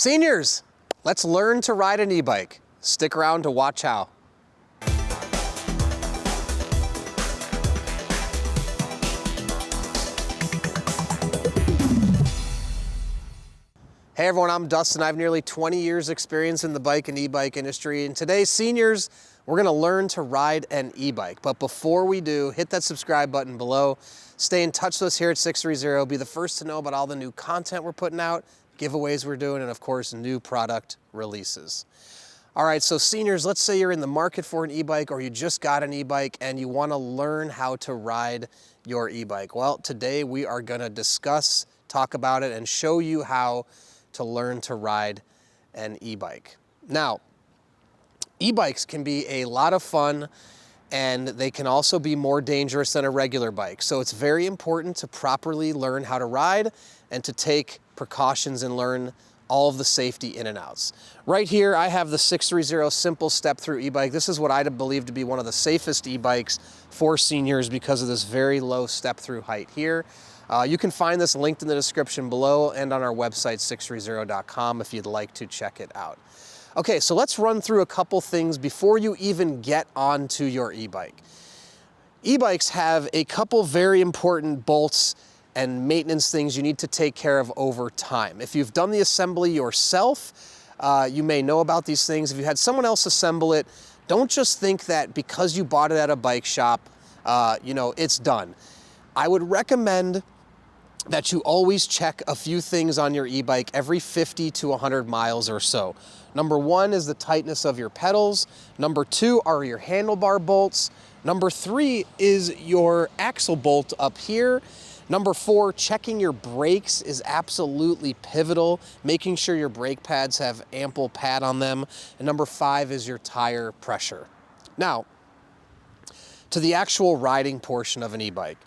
Seniors, let's learn to ride an e-bike. Stick around to watch how. Hey everyone, I'm Dustin. I have nearly 20 years experience in the bike and e-bike industry. And today, seniors, we're gonna learn to ride an e-bike. But before we do, hit that subscribe button below. Stay in touch with us here at 630. Be the first to know about all the new content we're putting out, giveaways we're doing, and of course, new product releases. All right, so seniors, let's say you're in the market for an e-bike or you just got an e-bike and you wanna learn how to ride your e-bike. Well, today we are gonna discuss, talk about it, and show you how to learn to ride an e-bike. Now, e-bikes can be a lot of fun and they can also be more dangerous than a regular bike. So it's very important to properly learn how to ride and to take precautions and learn all of the safety in and outs. Right here, I have the 630 Simple Step Through e-bike. This is what I believe to be one of the safest e-bikes for seniors because of this very low step through height here. You can find this linked in the description below and on our website, 630.com, if you'd like to check it out. Okay, so let's run through a couple things before you even get onto your e-bike. E-bikes have a couple very important bolts and maintenance things you need to take care of over time. If you've done the assembly yourself, you may know about these things. If you had someone else assemble it, don't just think that because you bought it at a bike shop, it's done. I would recommend that you always check a few things on your e-bike every 50 to 100 miles or so. Number one is the tightness of your pedals. Number two are your handlebar bolts. Number three is your axle bolt up here. Number four, checking your brakes is absolutely pivotal, making sure your brake pads have ample pad on them. And number five is your tire pressure. Now, to the actual riding portion of an e-bike.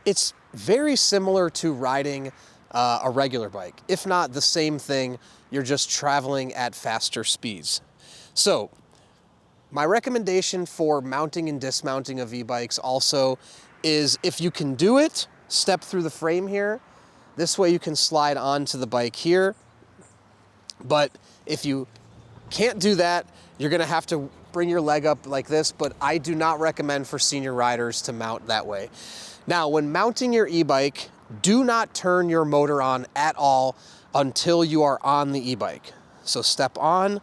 It's very similar to riding a regular bike, if not the same thing. You're just traveling at faster speeds. So my recommendation for mounting and dismounting of e-bikes also is, if you can do it, step through the frame here. This way you can slide onto the bike here. But if you can't do that, you're gonna have to bring your leg up like this, but I do not recommend for senior riders to mount that way. Now, when mounting your e-bike, do not turn your motor on at all until you are on the e-bike. So step on.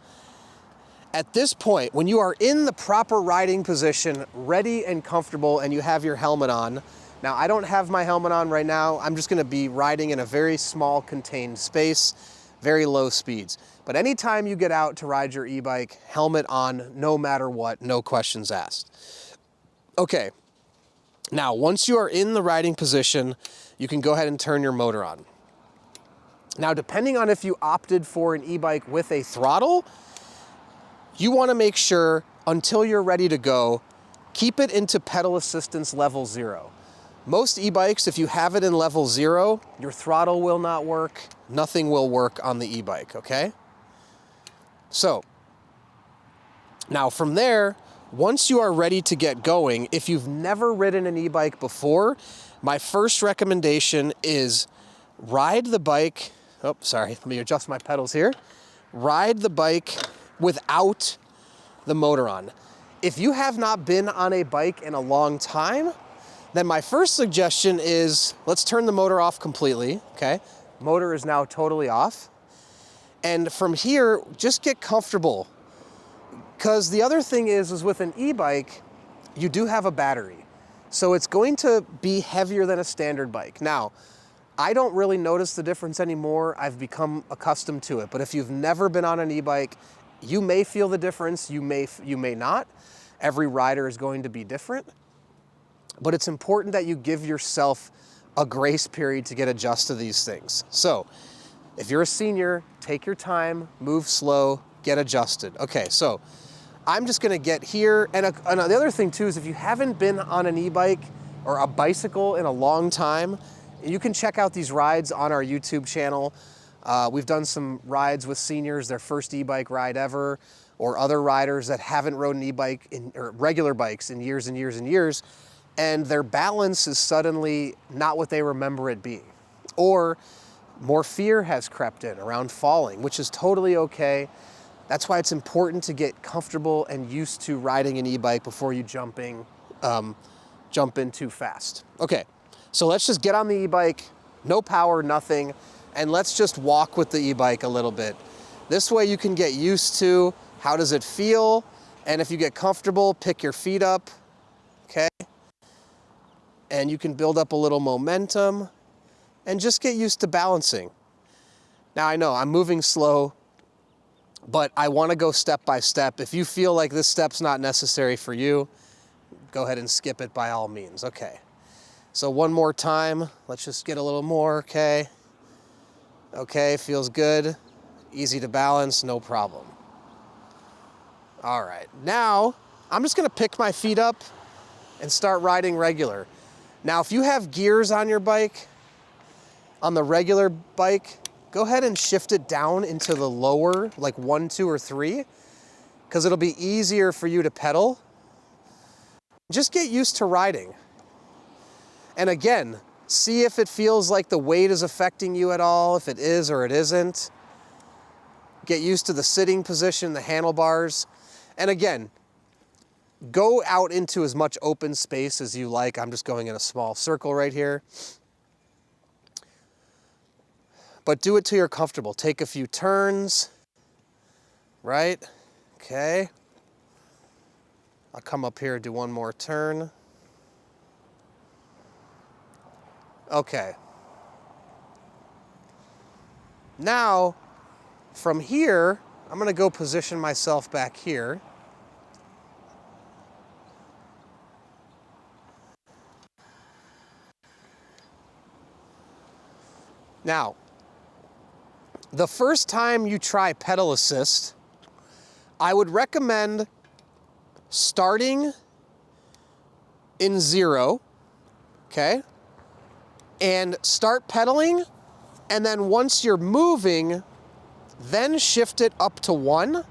At this point, when you are in the proper riding position, ready and comfortable, and you have your helmet on. Now, I don't have my helmet on right now. I'm just gonna be riding in a very small contained space, very low speeds. But anytime you get out to ride your e-bike, helmet on, no matter what, no questions asked. Okay. Now, once you are in the riding position, you can go ahead and turn your motor on. Now, depending on if you opted for an e-bike with a throttle, you want to make sure until you're ready to go, keep it into pedal assistance level 0. Most e-bikes, if you have it in level 0, your throttle will not work, nothing will work on the e-bike, okay? So, now from there, once you are ready to get going, if you've never ridden an e-bike before, my first recommendation is ride the bike. Oh, sorry, let me adjust my pedals here. Ride the bike without the motor on. If you have not been on a bike in a long time, then my first suggestion is let's turn the motor off completely, okay? Motor is now totally off. And from here, just get comfortable. Because the other thing is with an e-bike, you do have a battery. So it's going to be heavier than a standard bike. Now, I don't really notice the difference anymore. I've become accustomed to it. But if you've never been on an e-bike, you may feel the difference, you may not. Every rider is going to be different. But it's important that you give yourself a grace period to get adjusted to these things. So if you're a senior, take your time, move slow, get adjusted. Okay, so I'm just gonna get here. And the other thing too is if you haven't been on an e-bike or a bicycle in a long time, you can check out these rides on our YouTube channel. We've done some rides with seniors, their first e-bike ride ever, or other riders that haven't rode an e-bike or regular bikes in years and years and years, and their balance is suddenly not what they remember it being. Or More fear has crept in around falling, which is totally okay. That's why it's important to get comfortable and used to riding an e-bike before you jump in too fast. Okay, so let's just get on the e-bike, no power, nothing, and let's just walk with the e-bike a little bit. This way you can get used to how does it feel, and if you get comfortable, pick your feet up, okay? And you can build up a little momentum and just get used to balancing. Now I know I'm moving slow, but I want to go step by step. If you feel like this step's not necessary for you, go ahead and skip it by all means. Okay, so one more time. Let's just get a little more, okay? Okay, feels good. Easy to balance, no problem. All right, now I'm just gonna pick my feet up and start riding regular. Now, if you have gears on your bike, on the regular bike, go ahead and shift it down into the lower, like 1, 2, or 3, because it'll be easier for you to pedal. Just get used to riding. And again, see if it feels like the weight is affecting you at all, if it is or it isn't. Get used to the sitting position, the handlebars. And again, go out into as much open space as you like. I'm just going in a small circle right here. But do it till you're comfortable. Take a few turns, right? Okay. I'll come up here and do one more turn. Okay. Now, from here, I'm gonna go position myself back here. Now, the first time you try pedal assist, I would recommend starting in 0, okay? And start pedaling, and then once you're moving, then shift it up to 1,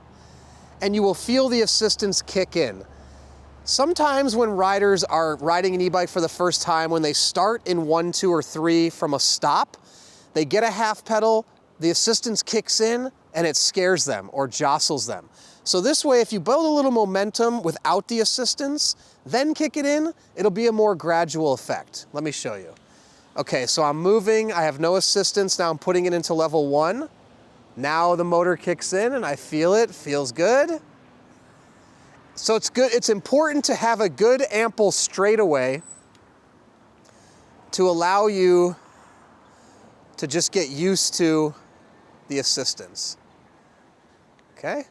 and you will feel the assistance kick in. Sometimes when riders are riding an e-bike for the first time, when they start in 1, 2, or 3 from a stop, they get a half pedal, the assistance kicks in, and it scares them or jostles them. So this way, if you build a little momentum without the assistance, then kick it in, it'll be a more gradual effect. Let me show you. Okay, so I'm moving, I have no assistance, now I'm putting it into level 1. Now the motor kicks in and I feel it, feels good. So it's good, it's important to have a good ample straightaway to allow you to just get used to the assistance, okay?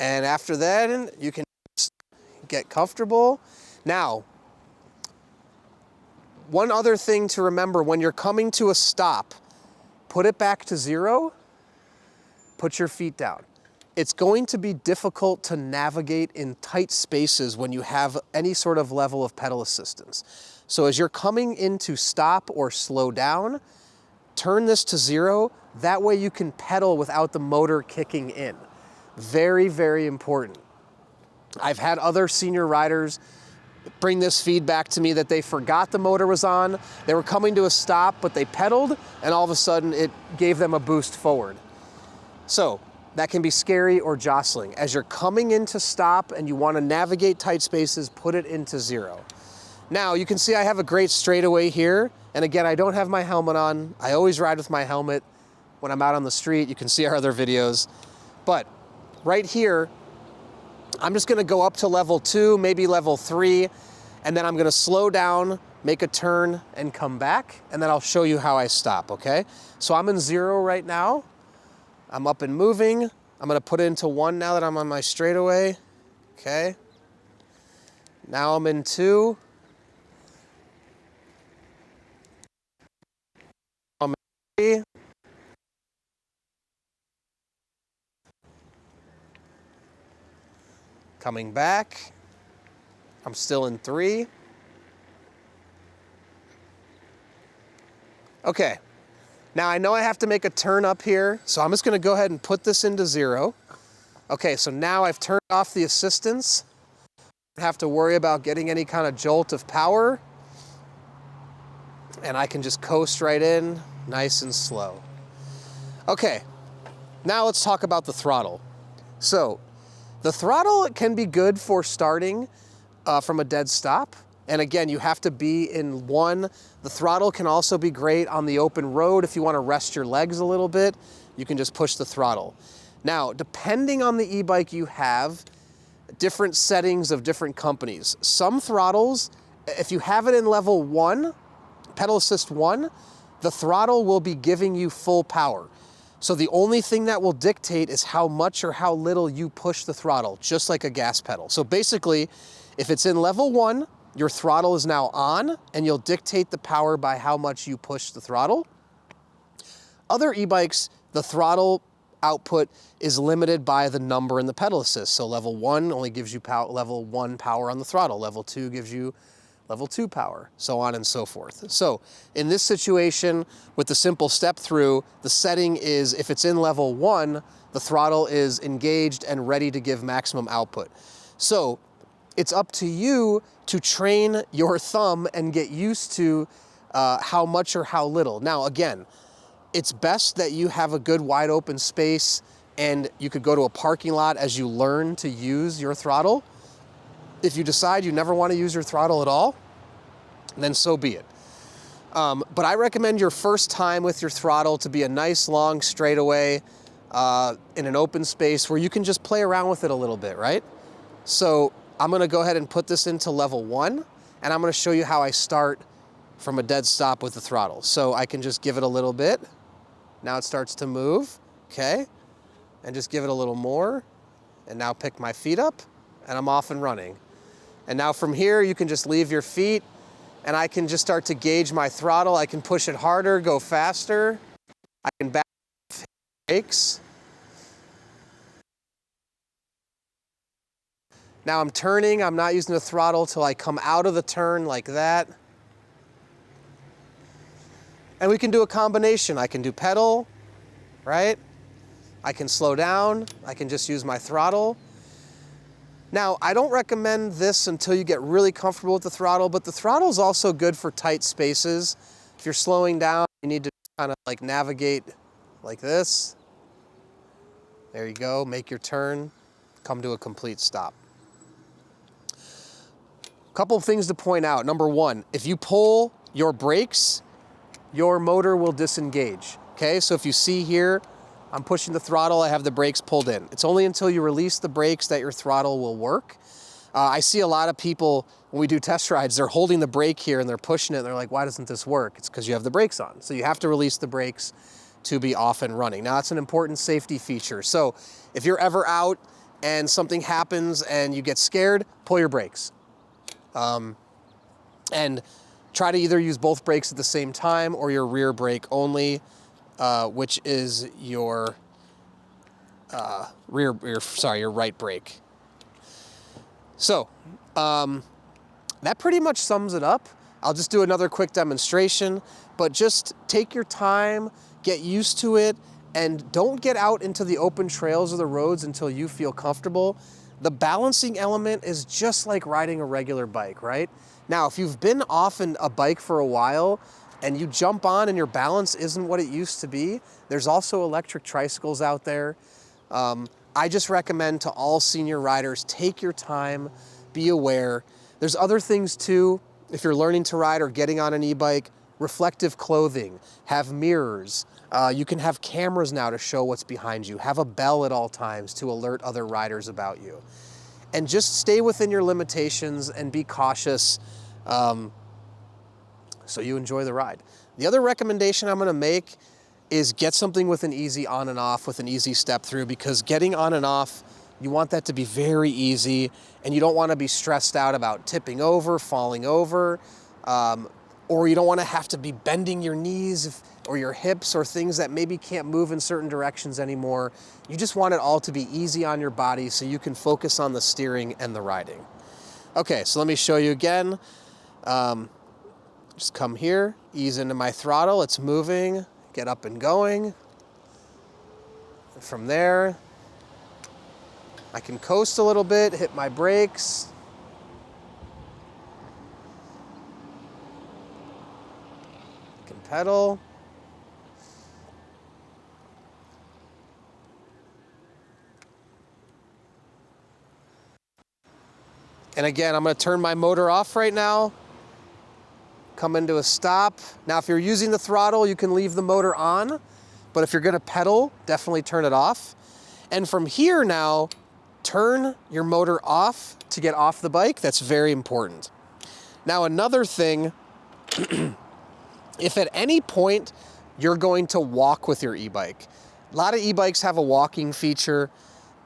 And after that, you can get comfortable. Now, one other thing to remember, when you're coming to a stop, put it back to 0, put your feet down. It's going to be difficult to navigate in tight spaces when you have any sort of level of pedal assistance. So as you're coming in to stop or slow down, turn this to 0. That way you can pedal without the motor kicking in. Very, very important. I've had other senior riders bring this feedback to me that they forgot the motor was on. They were coming to a stop, but they pedaled, and all of a sudden it gave them a boost forward. So that can be scary or jostling. As you're coming into stop and you want to navigate tight spaces, put it into 0. Now you can see I have a great straightaway here. And again, I don't have my helmet on. I always ride with my helmet when I'm out on the street. You can see our other videos. But right here, I'm just gonna go up to level 2, maybe level 3, and then I'm gonna slow down, make a turn, and come back, and then I'll show you how I stop, okay? So I'm in 0 right now. I'm up and moving. I'm gonna put it into 1 now that I'm on my straightaway, okay? Now I'm in 2. I'm in 3. Coming back, I'm still in 3. Okay, now I know I have to make a turn up here, so I'm just gonna go ahead and put this into 0. Okay, so now I've turned off the assistance. Don't have to worry about getting any kind of jolt of power. and I can just coast right in, nice and slow. Okay, now let's talk about the throttle. So, the throttle can be good for starting from a dead stop. And again, you have to be in one. The throttle can also be great on the open road. If you want to rest your legs a little bit, you can just push the throttle. Now, depending on the e-bike you have, different settings of different companies. Some throttles, if you have it in level 1, pedal assist 1, the throttle will be giving you full power. So the only thing that will dictate is how much or how little you push the throttle, just like a gas pedal. So basically, if it's in level 1, your throttle is now on, and you'll dictate the power by how much you push the throttle. Other e-bikes, the throttle output is limited by the number in the pedal assist. So level 1 only gives you level 1 power on the throttle. Level 2 gives you level 2 power, so on and so forth. So in this situation, with the simple step through, the setting is if it's in level 1, the throttle is engaged and ready to give maximum output. So it's up to you to train your thumb and get used to how much or how little. Now again, it's best that you have a good wide open space and you could go to a parking lot as you learn to use your throttle. If you decide you never want to use your throttle at all, then so be it. But I recommend your first time with your throttle to be a nice long straightaway in an open space where you can just play around with it a little bit, right? So I'm going to go ahead and put this into level 1, and I'm going to show you how I start from a dead stop with the throttle. So I can just give it a little bit. Now it starts to move, okay? And just give it a little more, and now pick my feet up, and I'm off and running. And now from here, you can just leave your feet, and I can just start to gauge my throttle. I can push it harder, go faster. I can back off, hit brakes. Now I'm turning, I'm not using the throttle till I come out of the turn like that. And we can do a combination. I can do pedal, right? I can slow down, I can just use my throttle. Now, I don't recommend this until you get really comfortable with the throttle, but the throttle is also good for tight spaces. If you're slowing down, you need to kind of like navigate like this. There you go, make your turn, come to a complete stop. Couple of things to point out. Number 1, if you pull your brakes, your motor will disengage, okay? So if you see here, I'm pushing the throttle, I have the brakes pulled in. It's only until you release the brakes that your throttle will work. I see a lot of people, when we do test rides, they're holding the brake here and they're pushing it and they're like, why doesn't this work? It's because you have the brakes on. So you have to release the brakes to be off and running. Now that's an important safety feature. So if you're ever out and something happens and you get scared, pull your brakes. And try to either use both brakes at the same time or your rear brake only, which is your your right brake. So that pretty much sums it up. I'll just do another quick demonstration, but just take your time, get used to it, and don't get out into the open trails or the roads until you feel comfortable. The balancing element is just like riding a regular bike, right? Now, if you've been off a bike for a while and you jump on and your balance isn't what it used to be, there's also electric tricycles out there. I just recommend to all senior riders, take your time, be aware. There's other things too, if you're learning to ride or getting on an e-bike, reflective clothing, have mirrors. You can have cameras now to show what's behind you. Have a bell at all times to alert other riders about you. And just stay within your limitations and be cautious so you enjoy the ride. The other recommendation I'm gonna make is get something with an easy on and off, with an easy step through, because getting on and off, you want that to be very easy, and you don't wanna be stressed out about tipping over, falling over, or you don't wanna have to be bending your knees or your hips or things that maybe can't move in certain directions anymore. You just want it all to be easy on your body so you can focus on the steering and the riding. Okay, so let me show you again. Just come here, ease into my throttle, it's moving, get up and going. From there, I can coast a little bit, hit my brakes. pedal. And again, I'm gonna turn my motor off right now, come into a stop. Now, if you're using the throttle, you can leave the motor on, but if you're gonna pedal, definitely turn it off. And from here now, turn your motor off to get off the bike. That's very important. Now, another thing, if at any point you're going to walk with your e-bike, a lot of e-bikes have a walking feature,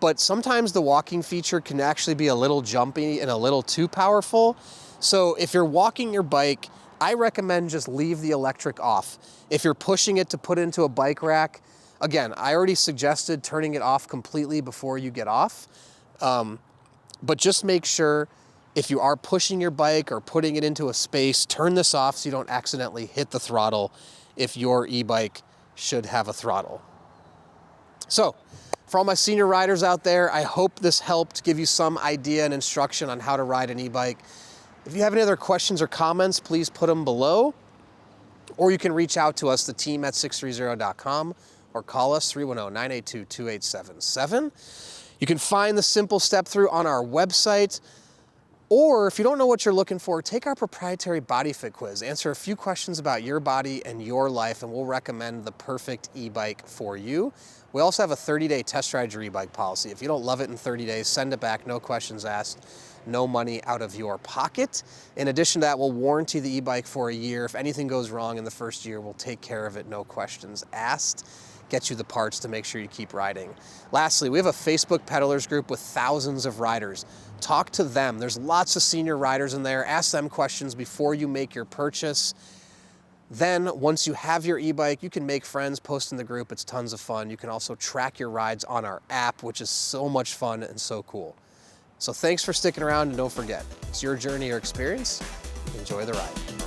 but sometimes the walking feature can actually be a little jumpy and a little too powerful. So if you're walking your bike, I recommend just leave the electric off. If you're pushing it to put into a bike rack, again, I already suggested turning it off completely before you get off. But just make sure if you are pushing your bike or putting it into a space, turn this off so you don't accidentally hit the throttle if your e-bike should have a throttle. So, for all my senior riders out there, I hope this helped give you some idea and instruction on how to ride an e-bike. If you have any other questions or comments, please put them below, or you can reach out to us, the team at 630.com, or call us 310-982-2877. You can find the simple step through on our website, or if you don't know what you're looking for, take our proprietary body fit quiz. Answer a few questions about your body and your life, and we'll recommend the perfect e-bike for you. We also have a 30-day test ride your e-bike policy. If you don't love it in 30 days, send it back, no questions asked, no money out of your pocket. In addition to that, we'll warranty the e-bike for a year. If anything goes wrong in the first year, we'll take care of it, no questions asked. Get you the parts to make sure you keep riding. Lastly, we have a Facebook pedalers group with thousands of riders. Talk to them. There's lots of senior riders in there. Ask them questions before you make your purchase. Then, once you have your e-bike, you can make friends, post in the group. It's tons of fun. You can also track your rides on our app, which is so much fun and so cool. So thanks for sticking around, and don't forget, it's your journey or experience. Enjoy the ride.